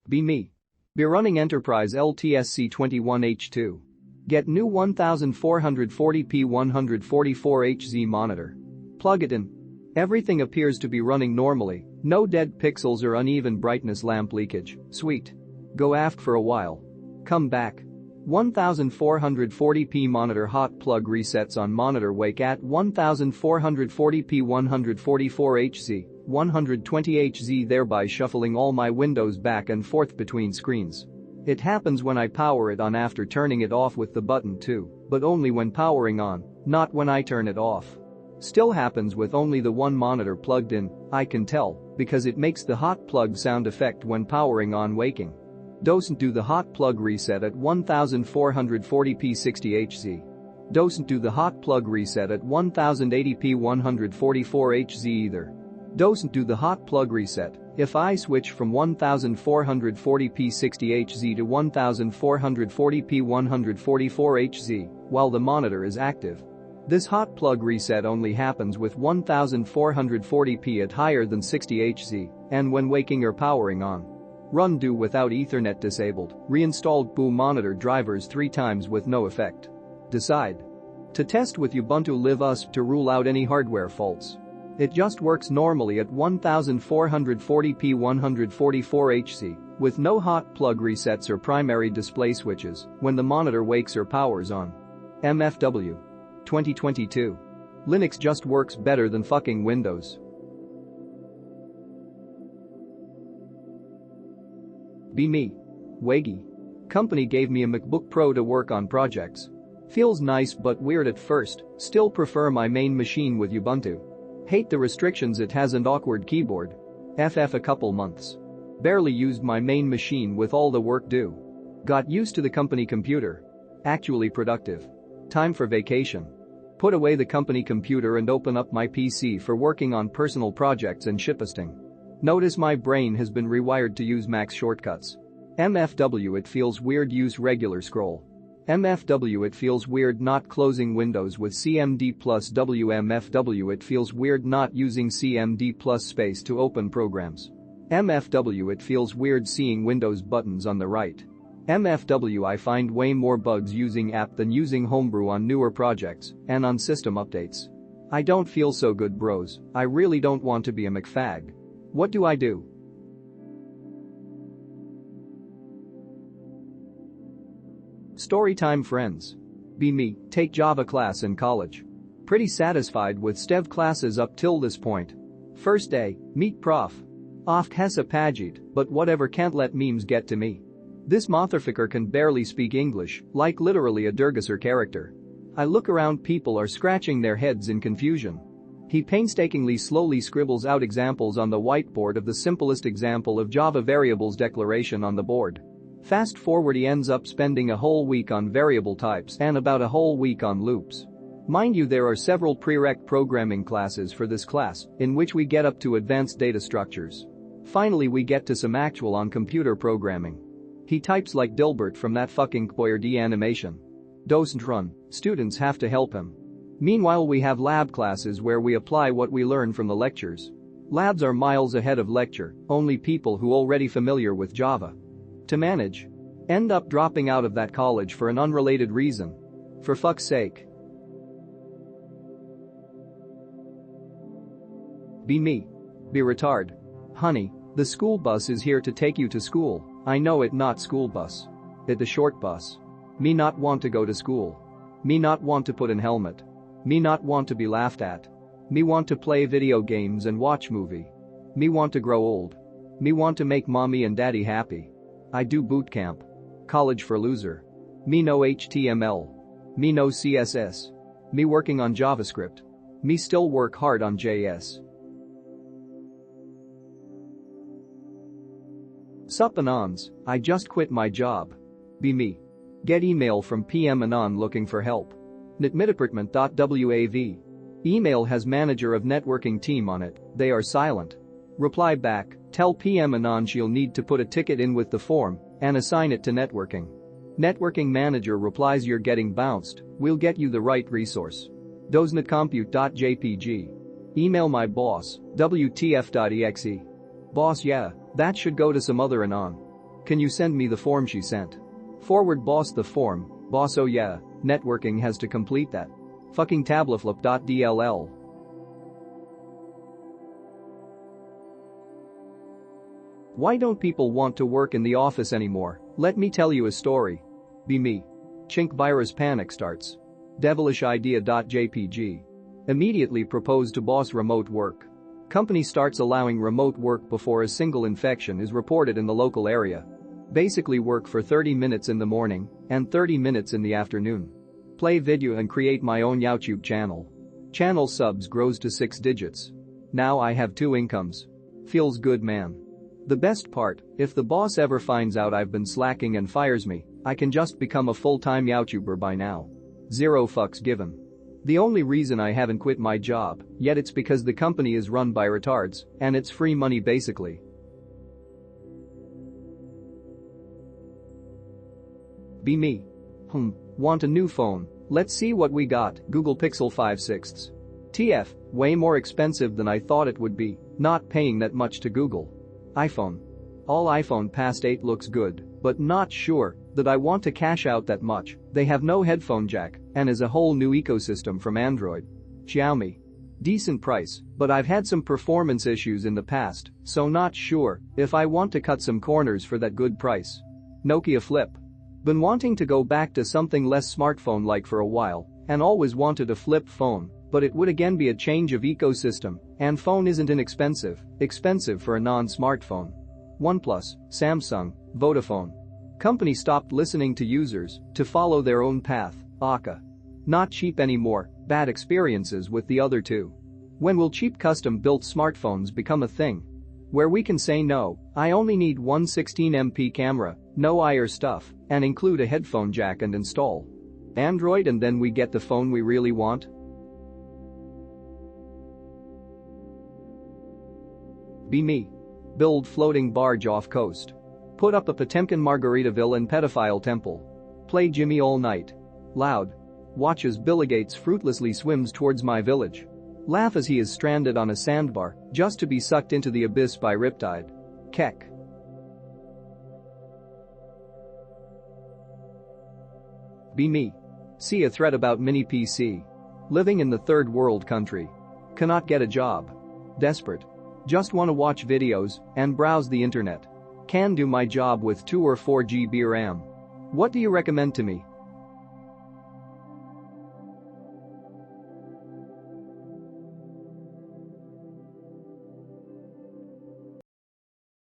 Be me. Be running Enterprise LTSC21H2. Get new 1440p 144Hz monitor. Plug it in. Everything appears to be running normally, no dead pixels or uneven brightness lamp leakage, sweet. Go aft for a while. Come back. 1440p monitor hot plug resets on monitor wake at 1440p 144Hz, 120Hz, thereby shuffling all my windows back and forth between screens. It happens when I power it on after turning it off with the button too, but only when powering on, not when I turn it off. Still happens with only the one monitor plugged in, I can tell, because it makes the hot plug sound effect when powering on waking. Doesn't do the hot plug reset at 1440p 60Hz. Doesn't do the hot plug reset at 1080p 144Hz either. Doesn't do the hot plug reset if I switch from 1440p 60Hz to 1440p 144Hz while the monitor is active. This hot plug reset only happens with 1440p at higher than 60Hz and when waking or powering on. Run do without Ethernet disabled, reinstalled BU monitor drivers 3 times with no effect. Decide. To test with Ubuntu Live USP to rule out any hardware faults. It just works normally at 1440p 144Hz with no hot plug resets or primary display switches when the monitor wakes or powers on. MFW. 2022. Linux just works better than fucking Windows. Be me. Waggy. Company gave me a MacBook Pro to work on projects. Feels nice but weird at first, still prefer my main machine with Ubuntu. Hate the restrictions it has and awkward keyboard. FF a couple months. Barely used my main machine with all the work due. Got used to the company computer. Actually productive. Time for vacation. Put away the company computer and open up my PC for working on personal projects and shitposting. Notice my brain has been rewired to use Mac's shortcuts. MFW it feels weird use regular scroll. MFW it feels weird not closing windows with CMD plus W. MFW it feels weird not using CMD plus space to open programs. MFW it feels weird seeing Windows buttons on the right. MFW I find way more bugs using app than using Homebrew on newer projects and on system updates. I don't feel so good bros, I really don't want to be a McFag. What do I do? Storytime friends. Be me, take Java class in college. Pretty satisfied with STEV classes up till this point. First day, meet prof. Oft hessa pagit, but whatever can't let memes get to me. This motherfucker can barely speak English, like literally a Durgasur character. I look around, people are scratching their heads in confusion. He painstakingly slowly scribbles out examples on the whiteboard of the simplest example of Java variables declaration on the board. Fast forward, he ends up spending a whole week on variable types and about a whole week on loops. Mind you, there are several prereq programming classes for this class, in which we get up to advanced data structures. Finally we get to some actual on computer programming. He types like Dilbert from that fucking KPORD animation. Doesn't run, students have to help him. Meanwhile we have lab classes where we apply what we learn from the lectures. Labs are miles ahead of lecture, only people who already familiar with Java. To manage. End up dropping out of that college for an unrelated reason. For fuck's sake. Be me. Be retard. Honey, the school bus is here to take you to school. I know it, not school bus. It the short bus. Me not want to go to school. Me not want to put in helmet. Me not want to be laughed at. Me want to play video games and watch movie. Me want to grow old. Me want to make mommy and daddy happy. I do boot camp. College for loser. Me no HTML. Me no CSS. Me working on JavaScript. Me still work hard on JS. Sup Anons, I just quit my job. Be me. Get email from PM Anon looking for help. Netmitdepartment.wav. Email has manager of networking team on it, they are silent. Reply back, tell PM Anon she'll need to put a ticket in with the form and assign it to networking. Networking manager replies, you're getting bounced, we'll get you the right resource. Dosnetcompute.jpg. Email my boss, WTF.exe. Boss, yeah, that should go to some other Anon. Can you send me the form she sent? Forward boss the form, boss oh yeah, networking has to complete that. Fucking tablaflip.dll. Why don't people want to work in the office anymore? Let me tell you a story. Be me. Chink virus panic starts. Devilish idea.jpg. Immediately propose to boss remote work. Company starts allowing remote work before a single infection is reported in the local area. Basically work for 30 minutes in the morning and 30 minutes in the afternoon. Play video and create my own YouTube channel. Channel subs grows to 6 digits. Now I have 2 incomes. Feels good, man. The best part, if the boss ever finds out I've been slacking and fires me, I can just become a full-time YouTuber by now. 0 fucks given. The only reason I haven't quit my job yet it's because the company is run by retards and it's free money basically. Be me. Want a new phone? Let's see what we got. Google Pixel 5/6. TF, way more expensive than I thought it would be, not paying that much to Google. iPhone. All iPhone past 8 looks good, but not sure that I want to cash out that much. They have no headphone jack and is a whole new ecosystem from Android. Xiaomi. Decent price, but I've had some performance issues in the past, so not sure if I want to cut some corners for that good price. Nokia Flip. Been wanting to go back to something less smartphone-like for a while and always wanted a flip phone, but it would again be a change of ecosystem and phone isn't inexpensive, expensive for a non-smartphone. OnePlus, Samsung, Vodafone. Company stopped listening to users to follow their own path, Aka. Not cheap anymore, bad experiences with the other two. When will cheap custom-built smartphones become a thing? Where we can say no, I only need one 16MP camera, no IR stuff, and include a headphone jack and install Android and then we get the phone we really want? Be me. Build floating barge off coast. Put up a Potemkin Margaritaville and pedophile temple. Play Jimmy all night. Loud. Watch as Billy Gates fruitlessly swims towards my village. Laugh as he is stranded on a sandbar just to be sucked into the abyss by Riptide. Keck. Be me. See a thread about mini PC. Living in the third world country. Cannot get a job. Desperate. Just wanna watch videos and browse the internet. Can do my job with 2 or 4 GB RAM. What do you recommend to me?